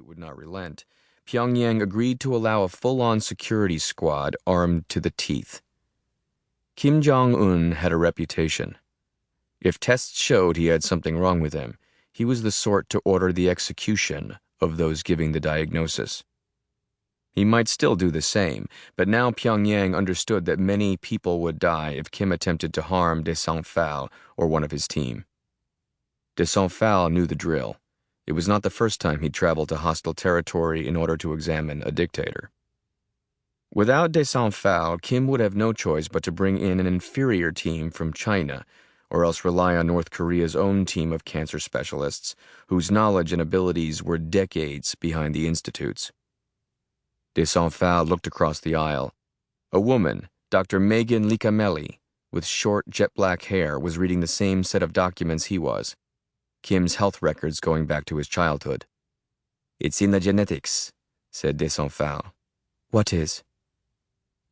who would not relent, Pyongyang agreed to allow a full-on security squad armed to the teeth. Kim Jong-un had a reputation. If tests showed he had something wrong with him, he was the sort to order the execution of those giving the diagnosis. He might still do the same, but now Pyongyang understood that many people would die if Kim attempted to harm de Saint-Phal or one of his team. De Saint-Phal knew the drill. It was not the first time he'd traveled to hostile territory in order to examine a dictator. Without de Saint-Phal, Kim would have no choice but to bring in an inferior team from China, or else rely on North Korea's own team of cancer specialists, whose knowledge and abilities were decades behind the institute's. De Saint-Phal looked across the aisle. A woman, Dr. Megan Licamelli, with short, jet-black hair, was reading the same set of documents he was, Kim's health records going back to his childhood. "It's in the genetics," said de Saint-Phal. "What is?"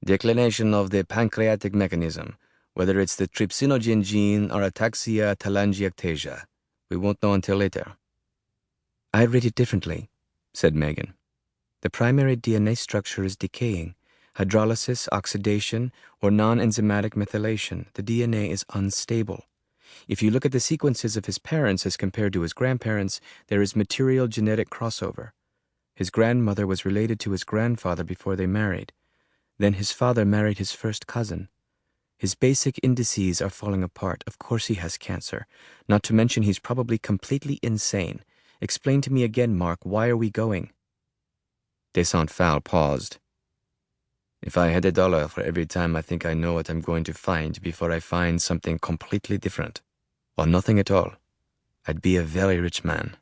"Declination of the pancreatic mechanism, whether it's the trypsinogen gene or ataxia telangiectasia. We won't know until later." "I read it differently," said Megan. "The primary DNA structure is decaying. Hydrolysis, oxidation, or non-enzymatic methylation. The DNA is unstable. If you look at the sequences of his parents as compared to his grandparents, there is material genetic crossover. His grandmother was related to his grandfather before they married. Then his father married his first cousin. His basic indices are falling apart. Of course he has cancer. Not to mention he's probably completely insane. Explain to me again, Mark, why are we going?" De Saint-Phal paused. "If I had $1 for every time I think I know what I'm going to find before I find something completely different, or nothing at all, I'd be a very rich man."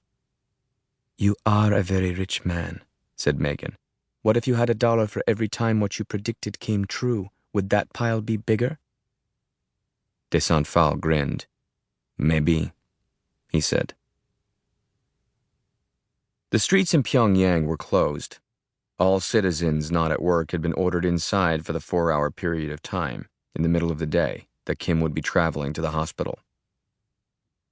"You are a very rich man," said Megan. "What if you had $1 for every time what you predicted came true? Would that pile be bigger?" De Saint-Phal grinned. "Maybe," he said. The streets in Pyongyang were closed. All citizens not at work had been ordered inside for the 4-hour period of time, in the middle of the day, that Kim would be traveling to the hospital.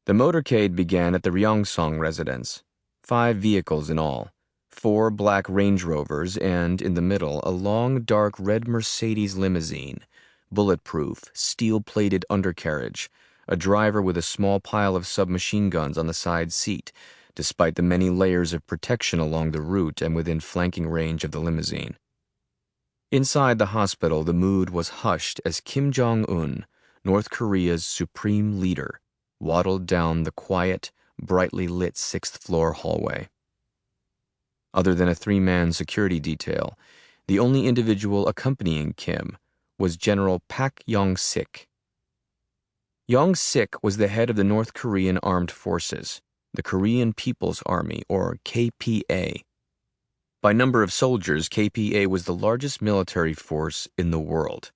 The motorcade began at the Ryongsong residence, 5 vehicles in all, 4 black Range Rovers, and, in the middle, a long, dark red Mercedes limousine, bulletproof, steel-plated undercarriage, a driver with a small pile of submachine guns on the side seat, despite the many layers of protection along the route and within flanking range of the limousine. Inside the hospital, the mood was hushed as Kim Jong-un, North Korea's supreme leader, waddled down the quiet, brightly lit 6th-floor hallway. Other than a 3-man security detail, the only individual accompanying Kim was General Pak Yong-sik. Yong-sik was the head of the North Korean Armed Forces, the Korean People's Army, or KPA. By number of soldiers, KPA was the largest military force in the world.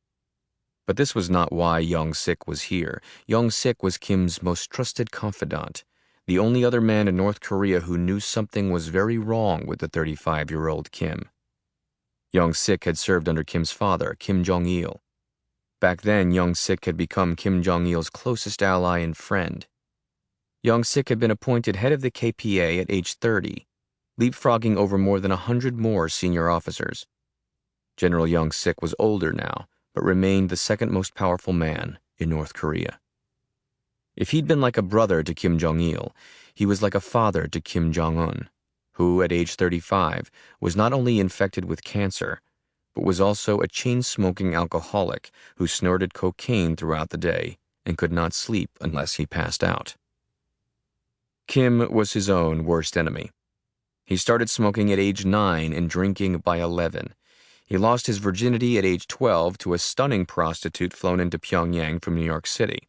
But this was not why Yong-sik was here. Yong-sik was Kim's most trusted confidant, the only other man in North Korea who knew something was very wrong with the 35-year-old Kim. Yong-sik had served under Kim's father, Kim Jong-il. Back then, Yong-sik had become Kim Jong-il's closest ally and friend. Yong-sik had been appointed head of the KPA at age 30, leapfrogging over more than 100 more senior officers. General Yong-sik was older now, but remained the second most powerful man in North Korea. If he'd been like a brother to Kim Jong-il, he was like a father to Kim Jong-un, who, at age 35, was not only infected with cancer, but was also a chain-smoking alcoholic who snorted cocaine throughout the day and could not sleep unless he passed out. Kim was his own worst enemy. He started smoking at age 9 and drinking by 11. He lost his virginity at age 12 to a stunning prostitute flown into Pyongyang from New York City.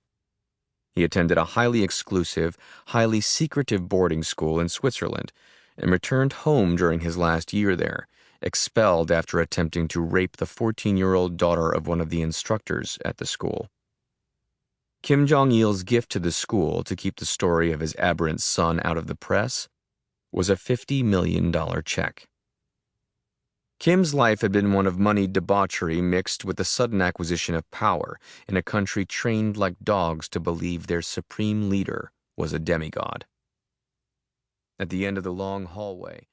He attended a highly exclusive, highly secretive boarding school in Switzerland and returned home during his last year there, expelled after attempting to rape the 14-year-old daughter of one of the instructors at the school. Kim Jong-il's gift to the school to keep the story of his aberrant son out of the press was a $50 million check. Kim's life had been one of moneyed debauchery mixed with the sudden acquisition of power in a country trained like dogs to believe their supreme leader was a demigod. At the end of the long hallway,